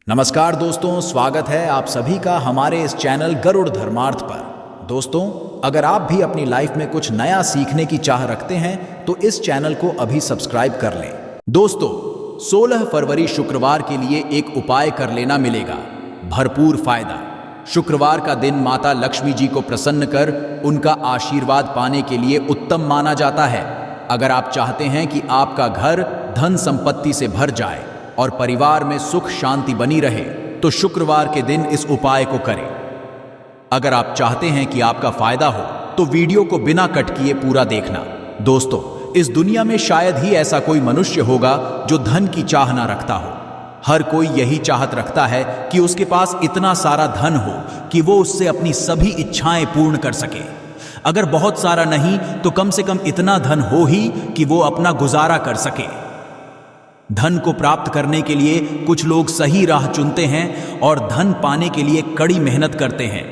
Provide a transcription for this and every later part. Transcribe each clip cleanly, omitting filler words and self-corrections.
नमस्कार दोस्तों, स्वागत है आप सभी का हमारे इस चैनल गरुड़ धर्मार्थ पर। दोस्तों, अगर आप भी अपनी लाइफ में कुछ नया सीखने की चाह रखते हैं तो इस चैनल को अभी सब्सक्राइब कर लें। दोस्तों, 16 फरवरी शुक्रवार के लिए एक उपाय कर लेना मिलेगा भरपूर फायदा। शुक्रवार का दिन माता लक्ष्मी जी को प्रसन्न कर उनका आशीर्वाद पाने के लिए उत्तम माना जाता है। अगर आप चाहते हैं कि आपका घर धन संपत्ति से भर जाए और परिवार में सुख शांति बनी रहे तो शुक्रवार के दिन इस उपाय को करें। अगर आप चाहते हैं कि आपका फायदा हो तो वीडियो को बिना कट किए पूरा देखना। दोस्तों, इस दुनिया में शायद ही ऐसा कोई मनुष्य होगा जो धन की चाह ना रखता हो। हर कोई यही चाहत रखता है कि उसके पास इतना सारा धन हो कि वो उससे अपनी सभी इच्छाएं पूर्ण कर सके। अगर बहुत सारा नहीं तो कम से कम इतना धन हो ही कि वो अपना गुजारा कर सके। धन को प्राप्त करने के लिए कुछ लोग सही राह चुनते हैं और धन पाने के लिए कड़ी मेहनत करते हैं,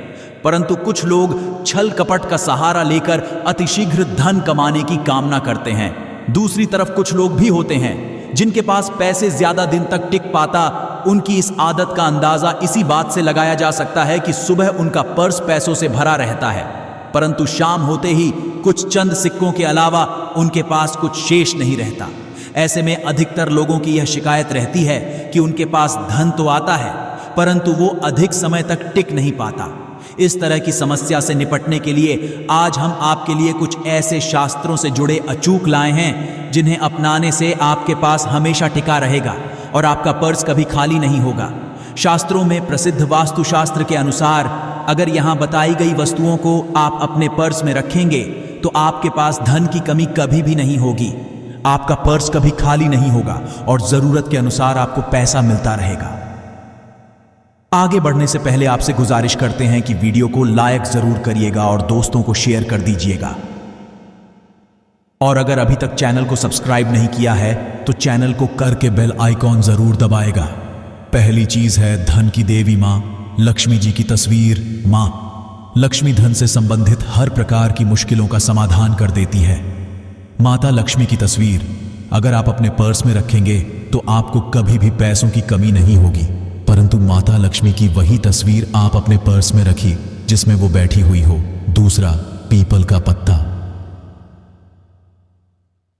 परंतु कुछ लोग छल कपट का सहारा लेकर अतिशीघ्र धन कमाने की कामना करते हैं। दूसरी तरफ कुछ लोग भी होते हैं जिनके पास पैसे ज्यादा दिन तक टिक पाता। उनकी इस आदत का अंदाजा इसी बात से लगाया जा सकता है कि सुबह उनका पर्स पैसों से भरा रहता है, परंतु शाम होते ही कुछ चंद सिक्कों के अलावा उनके पास कुछ शेष नहीं रहता। ऐसे में अधिकतर लोगों की यह शिकायत रहती है कि उनके पास धन तो आता है परंतु वो अधिक समय तक टिक नहीं पाता। इस तरह की समस्या से निपटने के लिए आज हम आपके लिए कुछ ऐसे शास्त्रों से जुड़े अचूक लाए हैं जिन्हें अपनाने से आपके पास हमेशा टिका रहेगा और आपका पर्स कभी खाली नहीं होगा। शास्त्रों में प्रसिद्ध वास्तुशास्त्र के अनुसार अगर यहाँ बताई गई वस्तुओं को आप अपने पर्स में रखेंगे तो आपके पास धन की कमी कभी भी नहीं होगी। आपका पर्स कभी खाली नहीं होगा और जरूरत के अनुसार आपको पैसा मिलता रहेगा। आगे बढ़ने से पहले आपसे गुजारिश करते हैं कि वीडियो को लाइक जरूर करिएगा और दोस्तों को शेयर कर दीजिएगा। और अगर अभी तक चैनल को सब्सक्राइब नहीं किया है तो चैनल को करके बेल आइकॉन जरूर दबाएगा। पहली चीज है धन की देवी मां लक्ष्मी जी की तस्वीर। मां लक्ष्मी धन से संबंधित हर प्रकार की मुश्किलों का समाधान कर देती है। माता लक्ष्मी की तस्वीर अगर आप अपने पर्स में रखेंगे तो आपको कभी भी पैसों की कमी नहीं होगी, परंतु माता लक्ष्मी की वही तस्वीर आप अपने पर्स में रखिए जिसमें वो बैठी हुई हो। दूसरा, पीपल का पत्ता।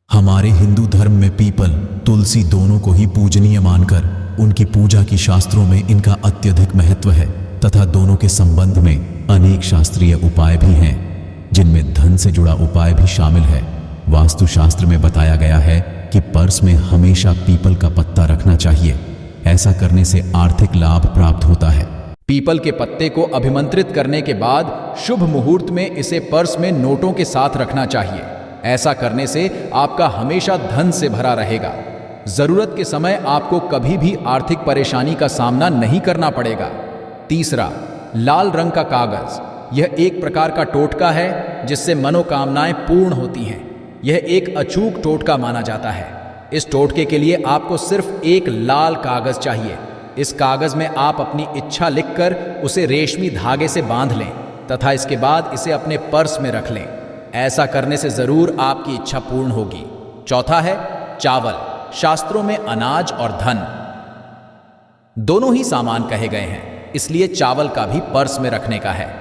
हमारे हिंदू धर्म में पीपल तुलसी दोनों को ही पूजनीय मानकर उनकी पूजा की शास्त्रों में इनका अत्यधिक महत्व है तथा दोनों के संबंध में अनेक शास्त्रीय उपाय भी हैं जिनमें धन से जुड़ा उपाय भी शामिल है। वास्तुशास्त्र में बताया गया है कि पर्स में हमेशा पीपल का पत्ता रखना चाहिए। ऐसा करने से आर्थिक लाभ प्राप्त होता है। पीपल के पत्ते को अभिमंत्रित करने के बाद शुभ मुहूर्त में इसे पर्स में नोटों के साथ रखना चाहिए। ऐसा करने से आपका हमेशा धन से भरा रहेगा। जरूरत के समय आपको कभी भी आर्थिक परेशानी का सामना नहीं करना पड़ेगा। तीसरा, लाल रंग का कागज। यह एक प्रकार का टोटका है जिससे मनोकामनाएं पूर्ण होती हैं। यह एक अचूक टोटका माना जाता है। इस टोटके के लिए आपको सिर्फ एक लाल कागज चाहिए। इस कागज में आप अपनी इच्छा लिखकर उसे रेशमी धागे से बांध लें तथा इसके बाद इसे अपने पर्स में रख लें। ऐसा करने से जरूर आपकी इच्छा पूर्ण होगी। चौथा है चावल। शास्त्रों में अनाज और धन दोनों ही सामान कहे गए हैं, इसलिए चावल का भी पर्स में रखने का है।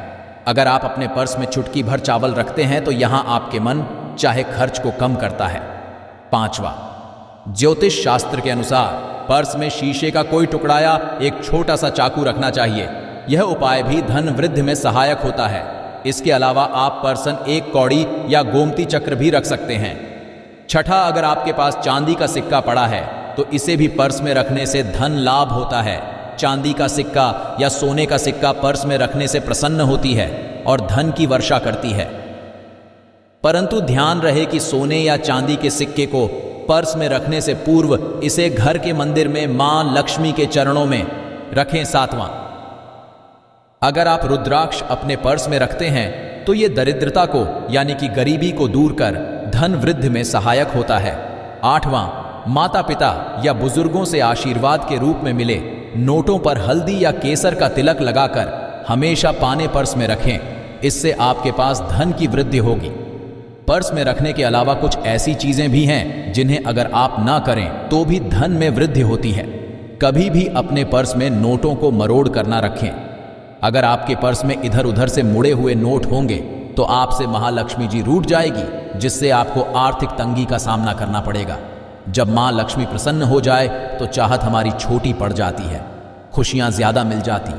अगर आप अपने पर्स में चुटकी भर चावल रखते हैं तो यहां आपके मन चाहे खर्च को कम करता है। पांचवा, ज्योतिष शास्त्र के अनुसार पर्स में शीशे का कोई टुकड़ा या एक छोटा सा चाकू रखना चाहिए। यह उपाय भी धन वृद्धि में सहायक होता है। इसके अलावा आप पर्सन एक कौड़ी या गोमती चक्र भी रख सकते हैं। छठा, अगर आपके पास चांदी का सिक्का पड़ा है तो इसे भी पर्स में रखने से धन लाभ होता है। चांदी का सिक्का या सोने का सिक्का पर्स में रखने से प्रसन्न होती है और धन की वर्षा करती है, परंतु ध्यान रहे कि सोने या चांदी के सिक्के को पर्स में रखने से पूर्व इसे घर के मंदिर में मां लक्ष्मी के चरणों में रखें। सातवां, अगर आप रुद्राक्ष अपने पर्स में रखते हैं तो यह दरिद्रता को यानी कि गरीबी को दूर कर धन वृद्धि में सहायक होता है। आठवां, माता पिता या बुजुर्गों से आशीर्वाद के रूप में मिले नोटों पर हल्दी या केसर का तिलक लगाकर हमेशा पाने पर्स में रखें। इससे आपके पास धन की वृद्धि होगी। पर्स में रखने के अलावा कुछ ऐसी चीजें भी हैं जिन्हें अगर आप ना करें तो भी धन में वृद्धि होती है। कभी भी अपने पर्स में नोटों को मरोड़ कर ना रखें। अगर आपके पर्स में इधर उधर से मुड़े हुए नोट होंगे तो आपसे महालक्ष्मी जी रूठ जाएगी, जिससे आपको आर्थिक तंगी का सामना करना पड़ेगा। जब माँ लक्ष्मी प्रसन्न हो जाए तो चाहत हमारी छोटी पड़ जाती है, खुशियाँ ज़्यादा मिल जाती,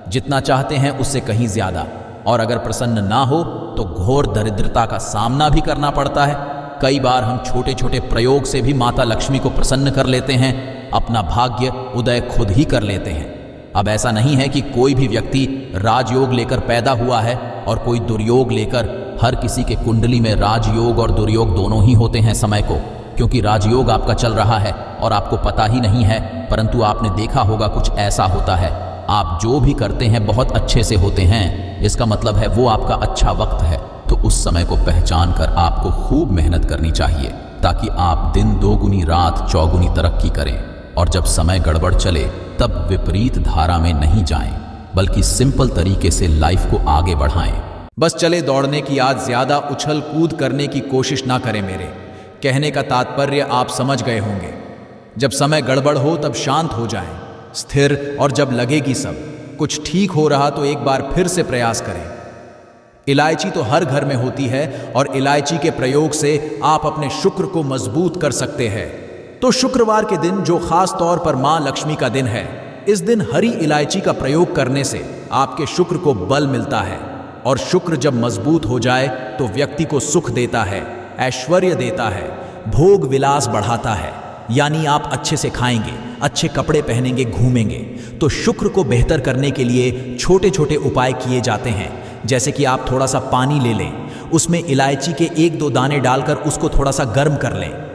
जितना चाहते हैं उससे कहीं ज़्यादा। और अगर प्रसन्न ना हो तो घोर दरिद्रता का सामना भी करना पड़ता है। कई बार हम छोटे छोटे प्रयोग से भी माता लक्ष्मी को प्रसन्न कर लेते हैं, अपना भाग्य उदय खुद ही कर लेते हैं। अब ऐसा नहीं है कि कोई भी व्यक्ति राजयोग लेकर पैदा हुआ है और कोई दुर्योग लेकर। हर किसी के कुंडली में राजयोग और दुर्योग दोनों ही होते हैं समय को, क्योंकि राजयोग आपका चल रहा है और आपको पता ही नहीं है, परंतु आपने देखा होगा कुछ ऐसा होता है। आप जो भी करते हैं बहुत अच्छे से होते हैं, इसका मतलब है वो आपका अच्छा वक्त है। तो उस समय को पहचान कर आपको खूब मेहनत करनी चाहिए, ताकि आप दिन दोगुनी रात चौगुनी तरक्की करें। और जब समय गड़बड़ चले तब विपरीत धारा में नहीं जाएं, बल्कि सिंपल तरीके से लाइफ को आगे बढ़ाएं। बस चले दौड़ने की आज ज्यादा उछल कूद करने की कोशिश ना करें। मेरे कहने का तात्पर्य आप समझ गए होंगे। जब समय गड़बड़ हो तब शांत हो जाएं, स्थिर, और जब लगे कि सब कुछ ठीक हो रहा तो एक बार फिर से प्रयास करें। इलायची तो हर घर में होती है और इलायची के प्रयोग से आप अपने शुक्र को मजबूत कर सकते हैं। तो शुक्रवार के दिन, जो खास तौर पर मां लक्ष्मी का दिन है, इस दिन हरी इलायची का प्रयोग करने से आपके शुक्र को बल मिलता है। और शुक्र जब मजबूत हो जाए तो व्यक्ति को सुख देता है, ऐश्वर्य देता है, भोग विलास बढ़ाता है। यानी आप अच्छे से खाएंगे, अच्छे कपड़े पहनेंगे, घूमेंगे। तो शुक्र को बेहतर करने के लिए छोटे छोटे उपाय किए जाते हैं। जैसे कि आप थोड़ा सा पानी ले लें, उसमें इलायची के 1-2 दाने डालकर उसको थोड़ा सा गर्म कर लें।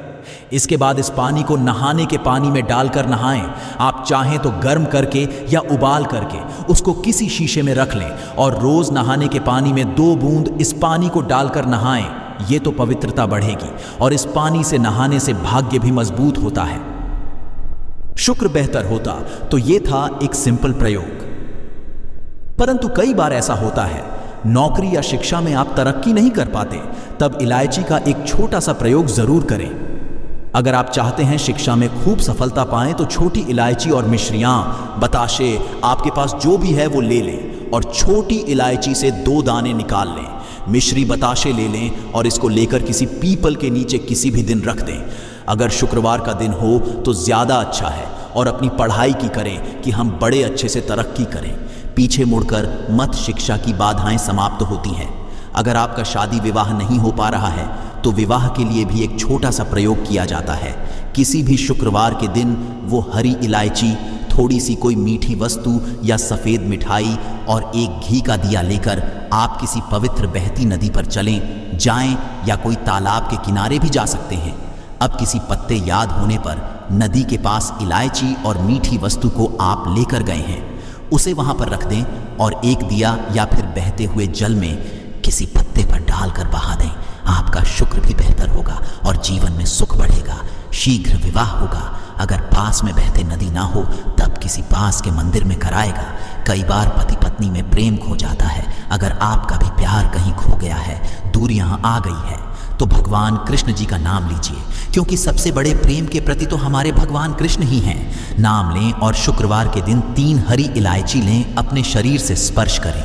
इसके बाद इस पानी को नहाने के पानी में डालकर नहाएं। आप चाहें तो गर्म करके या उबाल करके उसको किसी शीशे में रख लें और रोज नहाने के पानी में 2 बूंद इस पानी को डालकर नहाएं। ये तो पवित्रता बढ़ेगी और इस पानी से नहाने से भाग्य भी मजबूत होता है, शुक्र बेहतर होता। तो ये था एक सिंपल प्रयोग। परंतु कई बार ऐसा होता है, नौकरी या शिक्षा में आप तरक्की नहीं कर पाते, तब इलायची का एक छोटा सा प्रयोग जरूर करें। अगर आप चाहते हैं शिक्षा में खूब सफलता पाएं तो छोटी इलायची और मिश्रियां, बताशे, आपके पास जो भी है वो ले लें और छोटी इलायची से 2 दाने निकाल लें। मिश्री, बताशे ले लें और इसको लेकर किसी पीपल के नीचे किसी भी दिन रख दें। अगर शुक्रवार का दिन हो तो ज़्यादा अच्छा है। और अपनी पढ़ाई की करें कि हम बड़े अच्छे से तरक्की करें। पीछे मुड़कर मत, शिक्षा की बाधाएं समाप्त होती हैं। अगर आपका शादी विवाह नहीं हो पा रहा है तो विवाह के लिए भी एक छोटा सा प्रयोग किया जाता है। किसी भी शुक्रवार के दिन वो हरी इलायची, थोड़ी सी कोई मीठी वस्तु या सफ़ेद मिठाई और एक घी का दिया लेकर आप किसी पवित्र बहती नदी पर चलें, जाएं, या कोई तालाब के किनारे भी जा सकते हैं। अब किसी पत्ते याद होने पर नदी के पास इलायची और मीठी वस्तु को आप लेकर गए हैं, उसे वहां पर रख दें और एक दिया या फिर बहते हुए जल में किसी पत्ते पर डालकर बहा दें। आपका शुक्र भी बेहतर होगा और जीवन में सुख बढ़ेगा, शीघ्र विवाह होगा। अगर पास में बहते नदी ना हो तब किसी पास के मंदिर में कराएगा। कई बार पति पत्नी में प्रेम खो जाता है। अगर आपका भी प्यार कहीं खो गया है, दूरियां आ गई है, तो भगवान कृष्ण जी का नाम लीजिए, क्योंकि सबसे बड़े प्रेम के प्रति तो हमारे भगवान कृष्ण ही हैं। नाम लें और शुक्रवार के दिन 3 हरी इलायची लें, अपने शरीर से स्पर्श करें।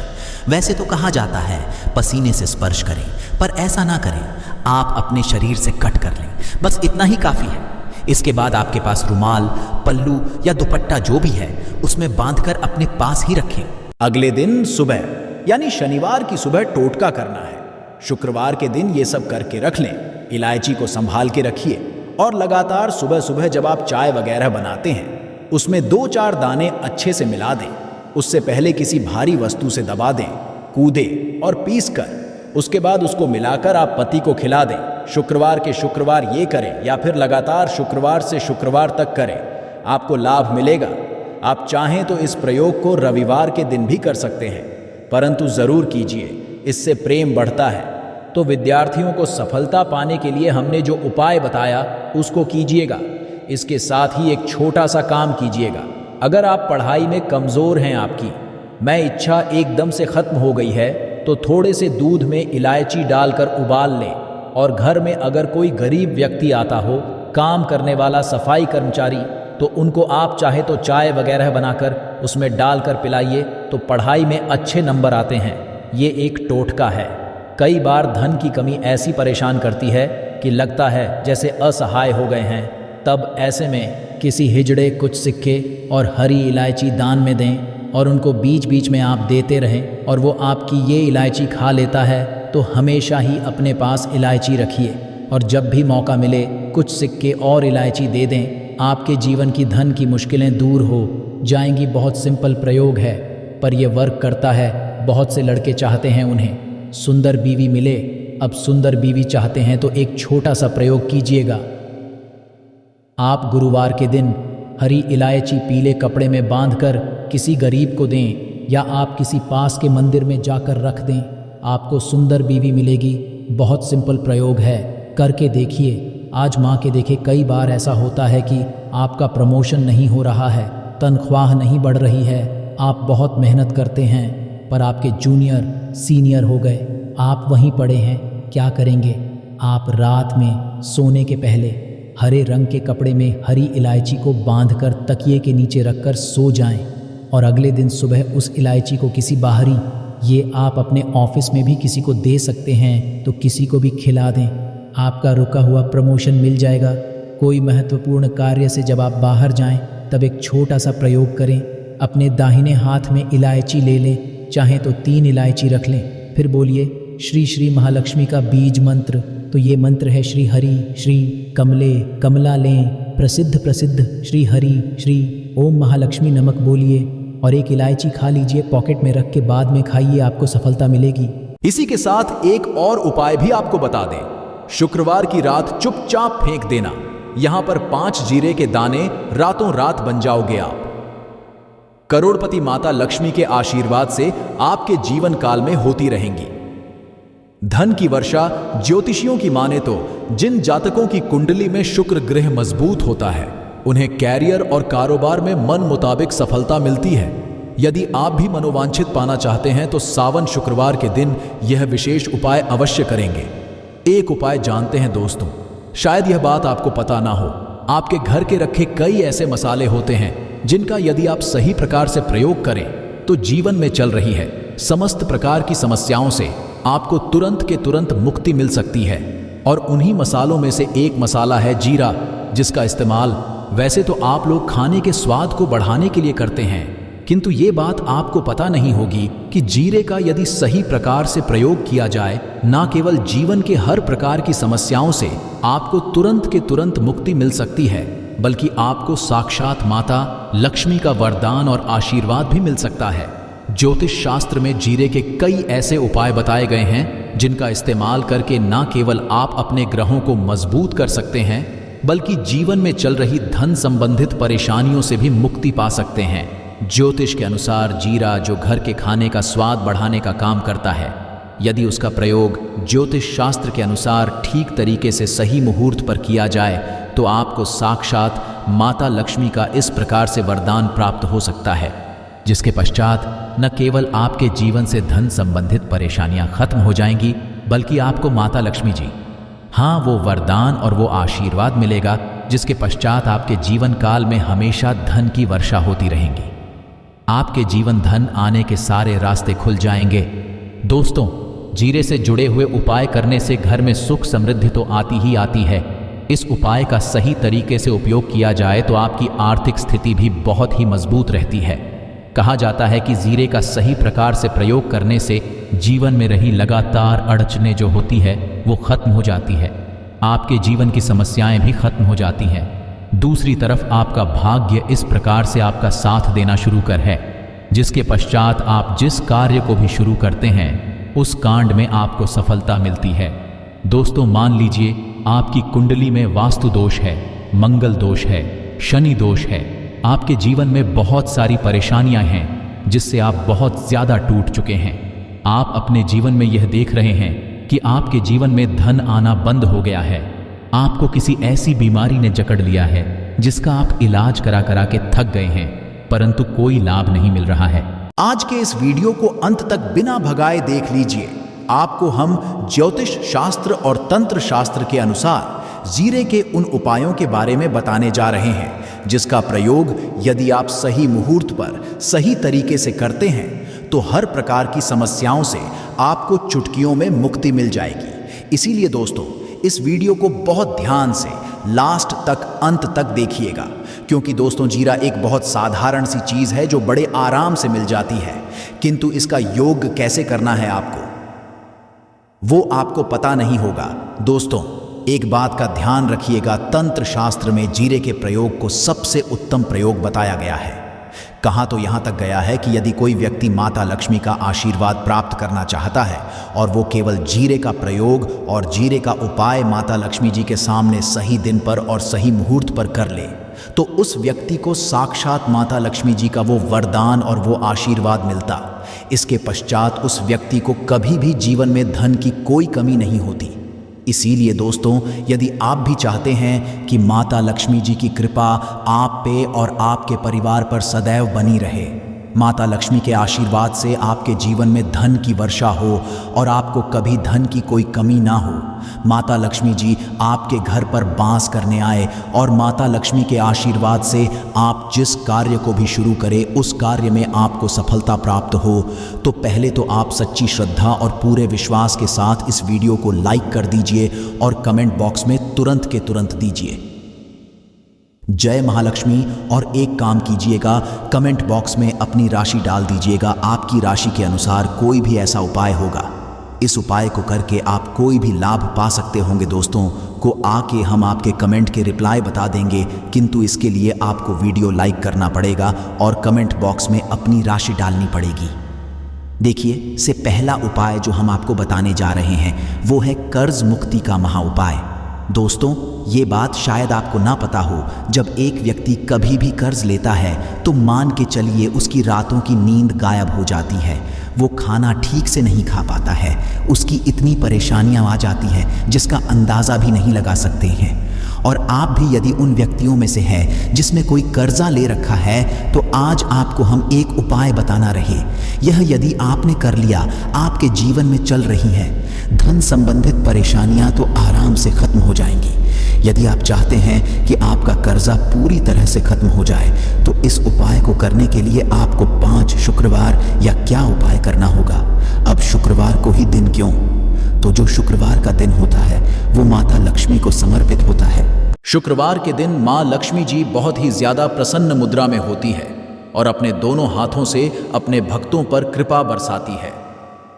वैसे तो कहा जाता है पसीने से स्पर्श करें, पर ऐसा ना करें, आप अपने शरीर से कट कर लें, बस इतना ही काफ़ी है। इसके बाद आपके पास रुमाल, पल्लू या दुपट्टा जो भी है उसमें बांधकर अपने पास ही रखें। अगले दिन सुबह यानी शनिवार की सुबह टोटका करना है। शुक्रवार के दिन ये सब करके रख लें। इलायची को संभाल के रखिए और लगातार सुबह सुबह जब आप चाय वगैरह बनाते हैं उसमें 2-4 दाने अच्छे से मिला दें। उससे पहले किसी भारी वस्तु से दबा दें, कूदें और पीस कर उसके बाद उसको मिलाकर आप पति को खिला दें। शुक्रवार के शुक्रवार ये करें या फिर लगातार शुक्रवार से शुक्रवार तक करें, आपको लाभ मिलेगा। आप चाहें तो इस प्रयोग को रविवार के दिन भी कर सकते हैं, परंतु ज़रूर कीजिए, इससे प्रेम बढ़ता है। तो विद्यार्थियों को सफलता पाने के लिए हमने जो उपाय बताया उसको कीजिएगा। इसके साथ ही एक छोटा सा काम कीजिएगा। अगर आप पढ़ाई में कमज़ोर हैं, आपकी मैं इच्छा एकदम से ख़त्म हो गई है, तो थोड़े से दूध में इलायची डालकर उबाल लें और घर में अगर कोई गरीब व्यक्ति आता हो, काम करने वाला सफाई कर्मचारी, तो उनको आप चाहे तो चाय वगैरह बनाकर उसमें डालकर पिलाइए तो पढ़ाई में अच्छे नंबर आते हैं। ये एक टोटका है। कई बार धन की कमी ऐसी परेशान करती है कि लगता है जैसे असहाय हो गए हैं। तब ऐसे में किसी हिजड़े कुछ सिक्के और हरी इलायची दान में दें और उनको बीच बीच में आप देते रहें और वो आपकी ये इलायची खा लेता है तो हमेशा ही अपने पास इलायची रखिए और जब भी मौका मिले कुछ सिक्के और इलायची दे दें। आपके जीवन की धन की मुश्किलें दूर हो जाएंगी। बहुत सिंपल प्रयोग है पर यह वर्क करता है। बहुत से लड़के चाहते हैं उन्हें सुंदर बीवी मिले। अब सुंदर बीवी चाहते हैं तो एक छोटा सा प्रयोग कीजिएगा। आप गुरुवार के दिन हरी इलायची पीले कपड़े में बांधकर किसी गरीब को दें या आप किसी पास के मंदिर में जाकर रख दें। आपको सुंदर बीवी मिलेगी। बहुत सिंपल प्रयोग है, करके देखिए, आजमा के देखें। कई बार ऐसा होता है कि आपका प्रमोशन नहीं हो रहा है, तनख्वाह नहीं बढ़ रही है, आप बहुत मेहनत करते हैं पर आपके जूनियर सीनियर हो गए, आप वहीं पड़े हैं। क्या करेंगे? आप रात में सोने के पहले हरे रंग के कपड़े में हरी इलायची को बांधकर तकिए के नीचे रखकर सो जाएं और अगले दिन सुबह उस इलायची को किसी बाहरी, ये आप अपने ऑफिस में भी किसी को दे सकते हैं तो किसी को भी खिला दें। आपका रुका हुआ प्रमोशन मिल जाएगा। कोई महत्वपूर्ण कार्य से जब आप बाहर जाएं तब एक छोटा सा प्रयोग करें। अपने दाहिने हाथ में इलायची ले लें, चाहे तो 3 इलायची रख लें, फिर बोलिए श्री श्री महालक्ष्मी का बीज मंत्र। तो ये मंत्र है श्री हरि श्री कमले कमला लें प्रसिद्ध प्रसिद्ध श्री हरि श्री ओम महालक्ष्मी नमक बोलिए और एक इलायची खा लीजिए, पॉकेट में रख के बाद में खाइए, आपको सफलता मिलेगी। इसी के साथ एक और उपाय भी आपको बता दें। शुक्रवार की रात चुपचाप फेंक देना। यहां पर 5 जीरे के दाने रातों रात बन जाओगे आप। करोड़पति माता लक्ष्मी के आशीर्वाद से आपके जीवन काल में होती रहेंगी धन की वर्षा। ज्योतिषियों की माने तो जिन जातकों की कुंडली में शुक्र ग्रह मजबूत होता है उन्हें कैरियर और कारोबार में मन मुताबिक सफलता मिलती है। यदि आप भी मनोवांछित पाना चाहते हैं तो सावन शुक्रवार के दिन यह विशेष उपाय अवश्य करेंगे। एक उपाय जानते हैं दोस्तों, शायद यह बात आपको पता ना हो। आपके घर के रखे कई ऐसे मसाले होते हैं जिनका यदि आप सही प्रकार से प्रयोग करें तो जीवन में चल रही है समस्त प्रकार की समस्याओं से आपको तुरंत के तुरंत मुक्ति मिल सकती है। और उन्हीं मसालों में से एक मसाला है जीरा, जिसका इस्तेमाल वैसे तो आप लोग खाने के स्वाद को बढ़ाने के लिए करते हैं, किंतु ये बात आपको पता नहीं होगी कि जीरे का यदि सही प्रकार से प्रयोग किया जाए, ना केवल जीवन के हर प्रकार की समस्याओं से आपको तुरंत के तुरंत मुक्ति मिल सकती है, बल्कि आपको साक्षात माता लक्ष्मी का वरदान और आशीर्वाद भी मिल सकता है। ज्योतिष शास्त्र में जीरे के कई ऐसे उपाय बताए गए हैं जिनका इस्तेमाल करके ना केवल आप अपने ग्रहों को मजबूत कर सकते हैं, बल्कि जीवन में चल रही धन संबंधित परेशानियों से भी मुक्ति पा सकते हैं। ज्योतिष के अनुसार जीरा जो घर के खाने का स्वाद बढ़ाने का काम करता है, यदि उसका प्रयोग ज्योतिष शास्त्र के अनुसार ठीक तरीके से सही मुहूर्त पर किया जाए तो आपको साक्षात माता लक्ष्मी का इस प्रकार से वरदान प्राप्त हो सकता है, जिसके पश्चात न केवल आपके जीवन से धन संबंधित परेशानियां खत्म हो जाएंगी, बल्कि आपको माता लक्ष्मी जी, हाँ, वो वरदान और वो आशीर्वाद मिलेगा जिसके पश्चात आपके जीवन काल में हमेशा धन की वर्षा होती रहेंगी। आपके जीवन धन आने के सारे रास्ते खुल जाएंगे। दोस्तों, जीरे से जुड़े हुए उपाय करने से घर में सुख समृद्धि तो आती ही आती है। इस उपाय का सही तरीके से उपयोग किया जाए तो आपकी आर्थिक स्थिति भी बहुत ही मजबूत रहती है। कहा जाता है कि जीरे का सही प्रकार से प्रयोग करने से जीवन में रही लगातार अड़चनें जो होती है वो खत्म हो जाती है। आपके जीवन की समस्याएं भी खत्म हो जाती हैं। दूसरी तरफ आपका भाग्य इस प्रकार से आपका साथ देना शुरू कर है, जिसके पश्चात आप जिस कार्य को भी शुरू करते हैं उस कांड में आपको सफलता मिलती है। दोस्तों, मान लीजिए आपकी कुंडली में वास्तु दोष है, मंगल दोष है, शनि दोष है, आपके जीवन में बहुत सारी परेशानियां हैं जिससे आप बहुत ज्यादा टूट चुके हैं। आप अपने जीवन में यह देख रहे हैं कि आपके जीवन में धन आना बंद हो गया है। आपको किसी ऐसी बीमारी ने जकड़ लिया है जिसका आप इलाज करा करा के थक गए हैं, परंतु कोई लाभ नहीं मिल रहा है। आज के इस वीडियो को अंत तक बिना भगाए देख लीजिए। आपको हम ज्योतिष शास्त्र और तंत्र शास्त्र के अनुसार जीरे के उन उपायों के बारे में बताने जा रहे हैं जिसका प्रयोग यदि आप सही मुहूर्त पर सही तरीके से करते हैं तो हर प्रकार की समस्याओं से आपको चुटकियों में मुक्ति मिल जाएगी। इसीलिए दोस्तों, इस वीडियो को बहुत ध्यान से लास्ट तक, अंत तक देखिएगा, क्योंकि दोस्तों जीरा एक बहुत साधारण सी चीज है जो बड़े आराम से मिल जाती है, किंतु इसका योग कैसे करना है आपको वो आपको पता नहीं होगा। दोस्तों, एक बात का ध्यान रखिएगा, तंत्र शास्त्र में जीरे के प्रयोग को सबसे उत्तम प्रयोग बताया गया है। कहा तो यहां तक गया है कि यदि कोई व्यक्ति माता लक्ष्मी का आशीर्वाद प्राप्त करना चाहता है और वो केवल जीरे का प्रयोग और जीरे का उपाय माता लक्ष्मी जी के सामने सही दिन पर और सही मुहूर्त पर कर ले, तो उस व्यक्ति को साक्षात माता लक्ष्मी जी का वो वरदान और वो आशीर्वाद मिलता। इसके पश्चात उस व्यक्ति को कभी भी जीवन में धन की कोई कमी नहीं होती। इसीलिए दोस्तों, यदि आप भी चाहते हैं कि माता लक्ष्मी जी की कृपा आप पे और आपके परिवार पर सदैव बनी रहे, माता लक्ष्मी के आशीर्वाद से आपके जीवन में धन की वर्षा हो और आपको कभी धन की कोई कमी ना हो, माता लक्ष्मी जी आपके घर पर वास करने आए और माता लक्ष्मी के आशीर्वाद से आप जिस कार्य को भी शुरू करें उस कार्य में आपको सफलता प्राप्त हो, तो पहले तो आप सच्ची श्रद्धा और पूरे विश्वास के साथ इस वीडियो को लाइक कर दीजिए और कमेंट बॉक्स में तुरंत के तुरंत दीजिए जय महालक्ष्मी। और एक काम कीजिएगा, कमेंट बॉक्स में अपनी राशि डाल दीजिएगा। आपकी राशि के अनुसार कोई भी ऐसा उपाय होगा, इस उपाय को करके आप कोई भी लाभ पा सकते होंगे। दोस्तों को आके हम आपके कमेंट के रिप्लाई बता देंगे, किंतु इसके लिए आपको वीडियो लाइक करना पड़ेगा और कमेंट बॉक्स में अपनी राशि डालनी पड़ेगी। देखिए, से पहला उपाय जो हम आपको बताने जा रहे हैं वो है कर्ज मुक्ति का महा उपाय। दोस्तों, ये बात शायद आपको ना पता हो, जब एक व्यक्ति कभी भी कर्ज लेता है तो मान के चलिए उसकी रातों की नींद गायब हो जाती है, वो खाना ठीक से नहीं खा पाता है, उसकी इतनी परेशानियां आ जाती हैं जिसका अंदाज़ा भी नहीं लगा सकते हैं। और आप भी यदि उन व्यक्तियों में से है जिसमें कोई कर्जा ले रखा है, तो आज आपको हम एक उपाय बताना रहे। यह यदि आपने कर लिया, आपके जीवन में चल रही है धन संबंधित परेशानियां तो आराम से खत्म हो जाएंगी। यदि आप चाहते हैं कि आपका कर्जा पूरी तरह से खत्म हो जाए, तो इस उपाय को करने के लिए आपको 5 शुक्रवार या क्या उपाय करना होगा। अब शुक्रवार को ही दिन क्यों, तो जो शुक्रवार का दिन होता है वो माता लक्ष्मी को समर्पित होता है। शुक्रवार के दिन माँ लक्ष्मी जी बहुत ही ज्यादा प्रसन्न मुद्रा में होती है और अपने दोनों हाथों से अपने भक्तों पर कृपा बरसाती है।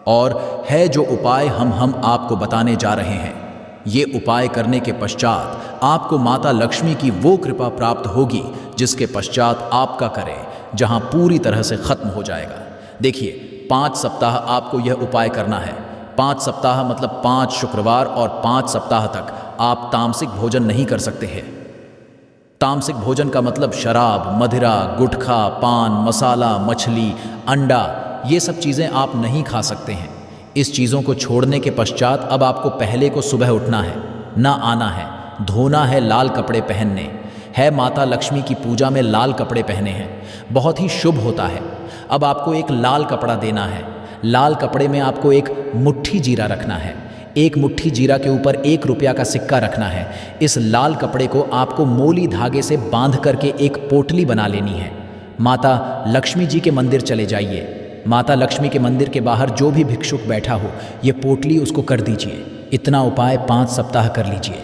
और है जो उपाय हम आपको बताने जा रहे हैं, ये उपाय करने के पश्चात आपको माता लक्ष्मी की वो कृपा प्राप्त होगी जिसके पश्चात आपका करे जहां पूरी तरह से खत्म हो जाएगा। देखिए, 5 सप्ताह आपको यह उपाय करना है। 5 सप्ताह मतलब 5 शुक्रवार और 5 सप्ताह तक आप तामसिक भोजन नहीं कर सकते हैं। तामसिक भोजन का मतलब शराब, मदिरा, गुटखा, पान, मसाला, मछली, अंडा, ये सब चीज़ें आप नहीं खा सकते हैं। इस चीज़ों को छोड़ने के पश्चात अब आपको पहले को सुबह उठना है, ना आना है, धोना है, लाल कपड़े पहनने है, माता लक्ष्मी की पूजा में लाल कपड़े पहने हैं, बहुत ही शुभ होता है। अब आपको एक लाल कपड़ा देना है, लाल कपड़े में आपको एक मुट्ठी जीरा रखना है, एक मुट्ठी जीरा के ऊपर 1 रुपया का सिक्का रखना है। इस लाल कपड़े को आपको मोली धागे से बांध करके एक पोटली बना लेनी है। माता लक्ष्मी जी के मंदिर चले जाइए, माता लक्ष्मी के मंदिर के बाहर जो भी भिक्षुक बैठा हो ये पोटली उसको कर दीजिए। इतना उपाय 5 सप्ताह कर लीजिए।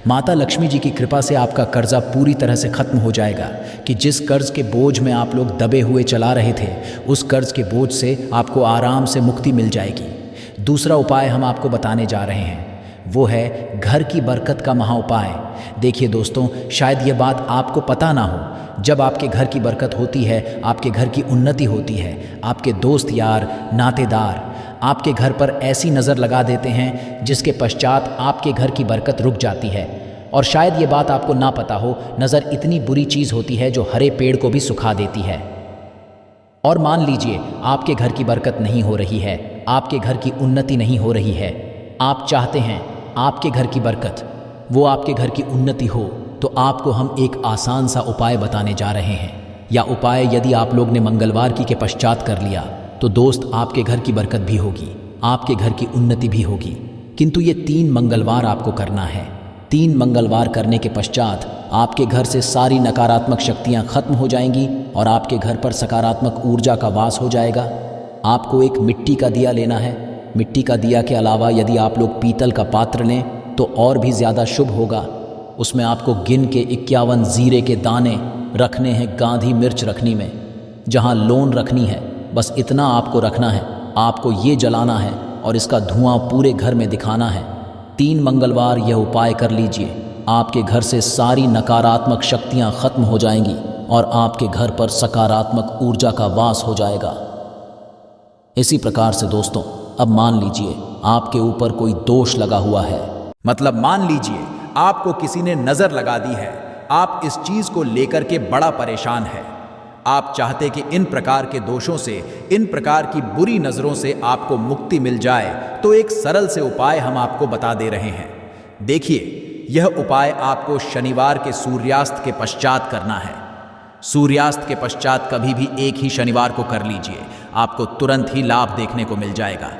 माता लक्ष्मी जी की कृपा से आपका कर्जा पूरी तरह से खत्म हो जाएगा कि जिस कर्ज के बोझ में आप लोग दबे हुए चला रहे थे, उस कर्ज के बोझ से आपको आराम से मुक्ति मिल जाएगी। दूसरा उपाय हम आपको बताने जा रहे हैं, वो है घर की बरकत का महा उपाय। देखिए दोस्तों, शायद ये बात आपको पता ना हो, जब आपके घर की बरकत होती है, आपके घर की उन्नति होती है, आपके दोस्त यार, नातेदार आपके घर पर ऐसी नज़र लगा देते हैं जिसके पश्चात आपके घर की बरकत रुक जाती है। और शायद ये बात आपको ना पता हो, नज़र इतनी बुरी चीज़ होती है जो हरे पेड़ को भी सुखा देती है। और मान लीजिए आपके घर की बरकत नहीं हो रही है, आपके घर की उन्नति नहीं हो रही है, आप चाहते हैं आपके घर की बरकत, वो आपके घर की उन्नति हो, तो आपको हम एक आसान सा उपाय बताने जा रहे हैं। या उपाय यदि आप लोग ने मंगलवार के पश्चात कर लिया तो दोस्त आपके घर की बरकत भी होगी, आपके घर की उन्नति भी होगी। किंतु ये 3 मंगलवार आपको करना है। 3 मंगलवार करने के पश्चात आपके घर से सारी नकारात्मक शक्तियां खत्म हो जाएंगी और आपके घर पर सकारात्मक ऊर्जा का वास हो जाएगा। आपको एक मिट्टी का दिया लेना है। मिट्टी का दिया के अलावा यदि आप लोग पीतल का पात्र लें तो और भी ज़्यादा शुभ होगा। उसमें आपको गिन के 51 जीरे के दाने रखने हैं, गांधी मिर्च रखनी में, जहाँ लोन रखनी है, बस इतना आपको रखना है। आपको ये जलाना है और इसका धुआं पूरे घर में दिखाना है। 3 मंगलवार यह उपाय कर लीजिए। आपके घर से सारी नकारात्मक शक्तियां खत्म हो जाएंगी और आपके घर पर सकारात्मक ऊर्जा का वास हो जाएगा। इसी प्रकार से दोस्तों, अब मान लीजिए आपके ऊपर कोई दोष लगा हुआ है। मतलब मान लीजिए आपको किसी ने नजर लगा दी है। आप इस चीज को लेकर के बड़ा परेशान है। आप चाहते कि इन प्रकार के दोषों से, इन प्रकार की बुरी नजरों से आपको मुक्ति मिल जाए, तो एक सरल से उपाय हम आपको बता दे रहे हैं। देखिए, यह उपाय आपको शनिवार के सूर्यास्त के पश्चात करना है। सूर्यास्त के पश्चात कभी भी एक ही शनिवार को कर लीजिए, आपको तुरंत ही लाभ देखने को मिल जाएगा।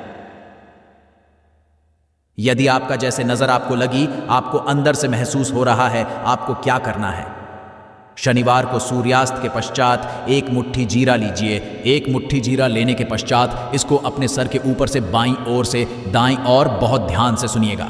यदि आपका जैसे नजर आपको लगी, आपको अंदर से महसूस हो रहा है, आपको क्या करना है? शनिवार को सूर्यास्त के पश्चात 1 मुट्ठी जीरा लीजिए। 1 मुट्ठी जीरा लेने के पश्चात इसको अपने सर के ऊपर से बाईं ओर से दाईं ओर, बहुत ध्यान से सुनिएगा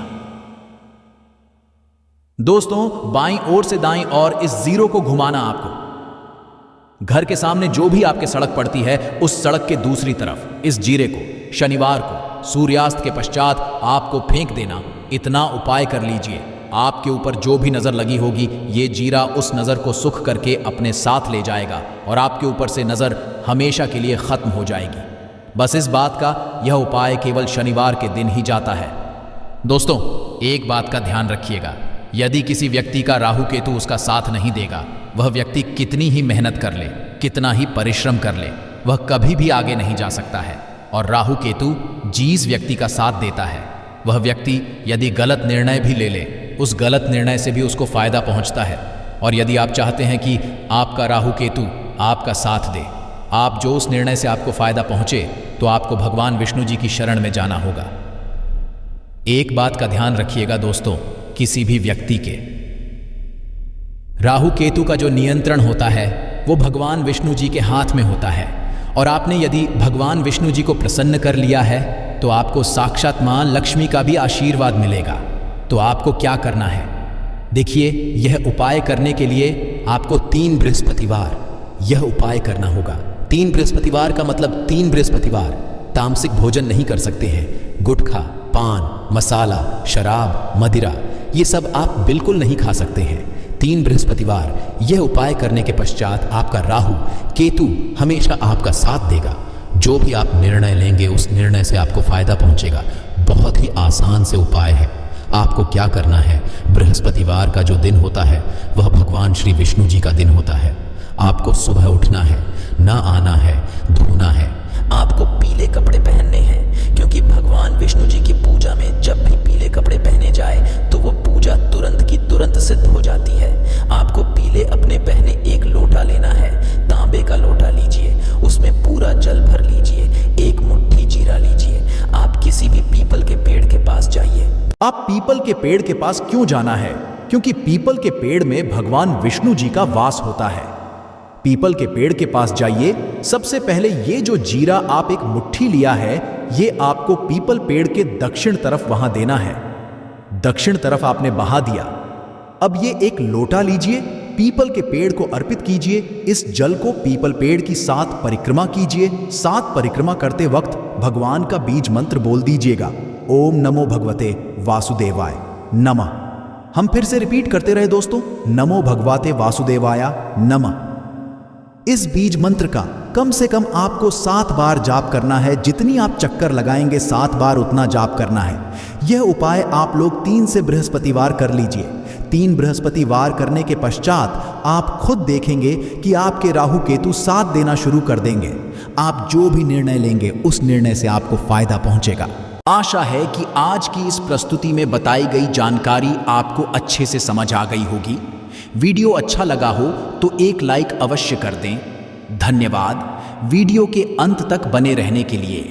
दोस्तों, बाईं ओर से दाईं ओर इस जीरो को घुमाना। आपको घर के सामने जो भी आपके सड़क पड़ती है, उस सड़क के दूसरी तरफ इस जीरे को शनिवार को सूर्यास्त के पश्चात आपको फेंक देना। इतना उपाय कर लीजिए, आपके ऊपर जो भी नजर लगी होगी, ये जीरा उस नजर को सुख करके अपने साथ ले जाएगा और आपके ऊपर से नजर हमेशा के लिए खत्म हो जाएगी। बस इस बात का यह उपाय केवल शनिवार के दिन ही जाता है। दोस्तों, एक बात का ध्यान रखिएगा, यदि किसी व्यक्ति का राहु केतु उसका साथ नहीं देगा, वह व्यक्ति कितनी ही मेहनत कर ले, कितना ही परिश्रम कर ले, वह कभी भी आगे नहीं जा सकता है। और राहु केतु जिस व्यक्ति का साथ देता है, वह व्यक्ति यदि गलत निर्णय भी ले ले, उस गलत निर्णय से भी उसको फायदा पहुंचता है। और यदि आप चाहते हैं कि आपका राहु केतु आपका साथ दे, आप जो उस निर्णय से आपको फायदा पहुंचे, तो आपको भगवान विष्णु जी की शरण में जाना होगा। एक बात का ध्यान रखिएगा दोस्तों, किसी भी व्यक्ति के राहु केतु का जो नियंत्रण होता है, वो भगवान विष्णु जी के हाथ में होता है। और आपने यदि भगवान विष्णु जी को प्रसन्न कर लिया है, तो आपको साक्षात मां लक्ष्मी का भी आशीर्वाद मिलेगा। तो आपको क्या करना है? देखिए, यह उपाय करने के लिए आपको 3 बृहस्पतिवार यह उपाय करना होगा। 3 बृहस्पतिवार का मतलब 3 बृहस्पतिवार तामसिक भोजन नहीं कर सकते हैं। गुटखा, पान, मसाला, शराब, मदिरा, ये सब आप बिल्कुल नहीं खा सकते हैं। 3 बृहस्पतिवार यह उपाय करने के पश्चात आपका राहु केतु हमेशा आपका साथ देगा। जो भी आप निर्णय लेंगे, उस निर्णय से आपको फायदा पहुंचेगा। बहुत ही आसान से उपाय है। आपको क्या करना है? बृहस्पतिवार का जो दिन होता है, वह भगवान श्री विष्णु जी का दिन होता है। आपको सुबह उठना है, ना आना है, धोना है। आपको पीले कपड़े पहनने हैं, क्योंकि भगवान विष्णु जी की पूजा में जब भी पीले कपड़े पहने जाए, तो वो पूजा तुरंत की तुरंत सिद्ध हो जाती है। आपको पीले अपने पहने एक लोटा लेना है, तांबे का लोटा लीजिए, उसमें पूरा जल भर लीजिए, 1 मुट्ठी जीरा लीजिए। आप किसी भी पीपल के पेड़ के पास जाइए। आप पीपल के पेड़ के पास क्यों जाना है? क्योंकि पीपल के पेड़ में भगवान विष्णु जी का वास होता है। पीपल के पेड़ के पास जाइए। सबसे पहले ये जो जीरा आप 1 मुट्ठी लिया है, ये आपको पीपल पेड़ के दक्षिण तरफ वहां देना है। दक्षिण तरफ आपने बहा दिया। अब ये 1 लोटा लीजिए, पीपल के पेड़ को अर्पित कीजिए। इस जल को पीपल पेड़ की 7 परिक्रमा कीजिए। 7 परिक्रमा करते वक्त भगवान का बीज मंत्र बोल दीजिएगा, ओम नमो भगवते वासुदेवाय नमः। हम फिर से रिपीट करते रहे दोस्तों, नमो भगवते वासुदेवाय नमः। इस बीज मंत्र का कम से कम आपको 7 बार जाप करना है। जितनी आप चक्कर लगाएंगे 7 बार उतना जाप करना है। यह उपाय आप लोग 3 से बृहस्पतिवार कर लीजिए। 3 बृहस्पतिवार करने के पश्चात आप खुद देखेंगे कि आपके राहु केतु साथ देना शुरू कर देंगे। आप जो भी निर्णय लेंगे, उस निर्णय से आपको फायदा पहुंचेगा। आशा है कि आज की इस प्रस्तुति में बताई गई जानकारी आपको अच्छे से समझ आ गई होगी। वीडियो अच्छा लगा हो तो एक लाइक अवश्य कर दें। धन्यवाद वीडियो के अंत तक बने रहने के लिए।